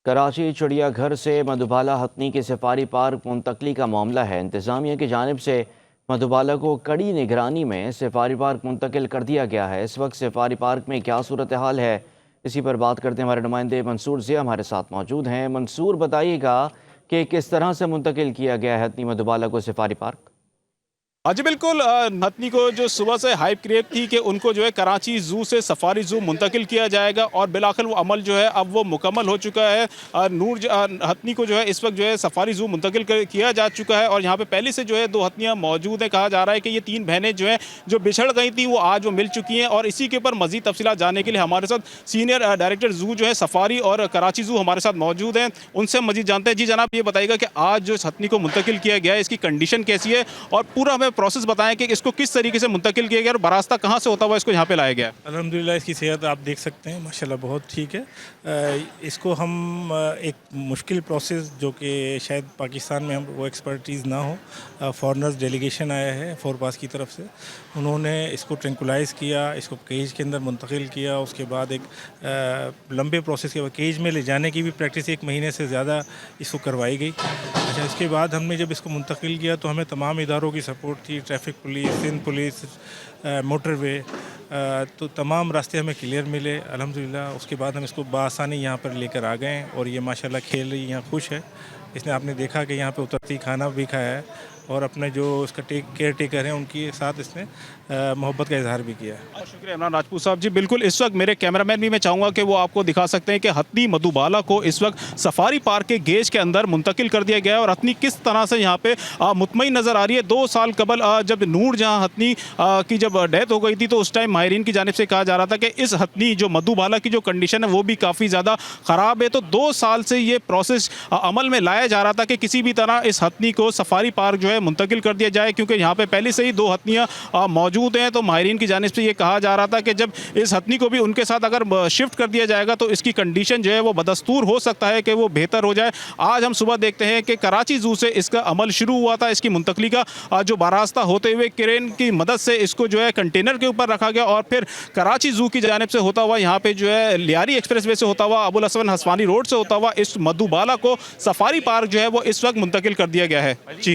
कराची चिड़ियाघर से मधुबाला हथनी के सफारी पार्क मुंतकली का मामला है। इंतज़ामिया की जानिब से मधुबाला को कड़ी निगरानी में सफारी पार्क मुंतकिल कर दिया गया है। इस वक्त सफारी पार्क में क्या सूरत हाल है, इसी पर बात करते हैं। हमारे नुमाइंदे मंसूर ज़िया हमारे साथ मौजूद हैं। मंसूर, बताइएगा कि किस तरह से मुंतकिल किया गया है हथनी मधुबाला को सफारी पार्क? हाँ जी बिल्कुल। हथनी को जो सुबह से हाइप क्रिएट थी कि उनको जो है कराची ज़ू से सफारी ज़ू मुंतकिल किया जाएगा और बिलाखिर वो अमल जो है अब वो मुकम्मल हो चुका है। हथनी को जो है इस वक्त जो है सफारी ज़ू मुंतकिल किया जा चुका है और यहाँ पे पहले से जो है 2 हथनियाँ मौजूद हैं। कहा जा रहा है कि ये 3 बहनें जो हैं जो बिछड़ गई थी वो आज वो मिल चुकी हैं और इसी के ऊपर मज़ीद तफसीलात जानने के लिए हमारे साथ सीनियर डायरेक्टर ज़ू जो है सफारी और कराची ज़ू हमारे साथ मौजूद हैं। उनसे मज़ीद जानते हैं। जी जनाब, ये बताइएगा कि आज जो इस हथनी को मुंतकिल किया गया है इसकी कंडीशन कैसी है और पूरा हमें प्रोसेस बताएं कि इसको किस तरीके से मुंतकिल किया गया और बरास्ता कहाँ से होता हुआ इसको यहाँ पे लाया गया है। अल्हम्दुलिल्लाह इसकी सेहत आप देख सकते हैं माशाल्लाह बहुत ठीक है। इसको हम एक मुश्किल प्रोसेस जो कि शायद पाकिस्तान में हम वो एक्सपर्टीज़ ना हो, फॉरेनर्स डेलीगेशन आया है फोरपास की तरफ से, उन्होंने इसको ट्रैंकुलाइज़ किया, इसको केज के अंदर मुंतकिल किया। उसके बाद एक लंबे प्रोसेस के बाद केज में ले जाने की भी प्रैक्टिस 1 महीने से ज़्यादा इसको करवाई गई। अच्छा, इसके बाद हमने जब इसको मुंतकिल किया तो हमें तमाम इदारों की सपोर्ट थी, traffic police, Sindh police, motorway, तो तमाम रास्ते हमें क्लियर मिले अल्हम्दुलिल्लाह। उसके बाद हम इसको बआसानी यहाँ पर लेकर आ गए और ये माशाल्लाह खेल रही, यहाँ खुश है। इसने आपने देखा कि यहाँ पे उतरती खाना भी खाया है और अपने जो उसका केयर टेकर हैं उनके साथ इसने मोहब्बत का इजहार भी किया है। बहुत शुक्रिया इमरान राजपूत साहब। जी बिल्कुल, इस वक्त मेरे कैमरामैन भी मैं चाहूँगा कि वो आपको दिखा सकते हैं कि हथनी मधुबाला को इस वक्त सफारी पार्क के गेज के अंदर मुंतकिल कर दिया गया है और हथनी किस तरह से यहाँ पे मुतमईन नज़र आ रही है। 2 साल कबल जब नूर जहाँ हथनी की जब डेथ हो गई थी तो उस टाइम माहिरीन की जानिब से कहा जा रहा था कि इस हथनी जो मधुबाला की जो कंडीशन है वो भी काफ़ी ज़्यादा ख़राब है। तो 2 साल से ये प्रोसेस अमल में लाया जा रहा था कि किसी भी तरह इस हथनी को सफारी पार्क जो है मुंतकिल कर दिया जाए, क्योंकि यहाँ पे पहले से ही 2 हथनियाँ मौजूद हैं। तो माहिरीन की जानिब से ये कहा जा रहा था कि जब इस हथनी को भी उनके साथ अगर शिफ्ट कर दिया जाएगा तो इसकी कंडीशन जो है वो बदस्तूर हो सकता है कि वो बेहतर हो जाए। आज हम सुबह देखते हैं कि कराची ज़ू से इसका अमल शुरू हुआ था, इसकी मुंतकली का जो बारास्ता होते हुए क्रेन की मदद से इसको जो है कंटेनर के ऊपर रखा गया और फिर कराची ज़ू की जानिब से होता हुआ यहाँ पे जो है लियारी एक्सप्रेस वे से होता हुआ अबुल हसन हसवानी रोड से होता हुआ इस मधुबाला को सफारी पार्क जो है वो इस वक्त मुंतकिल कर दिया गया है। जी।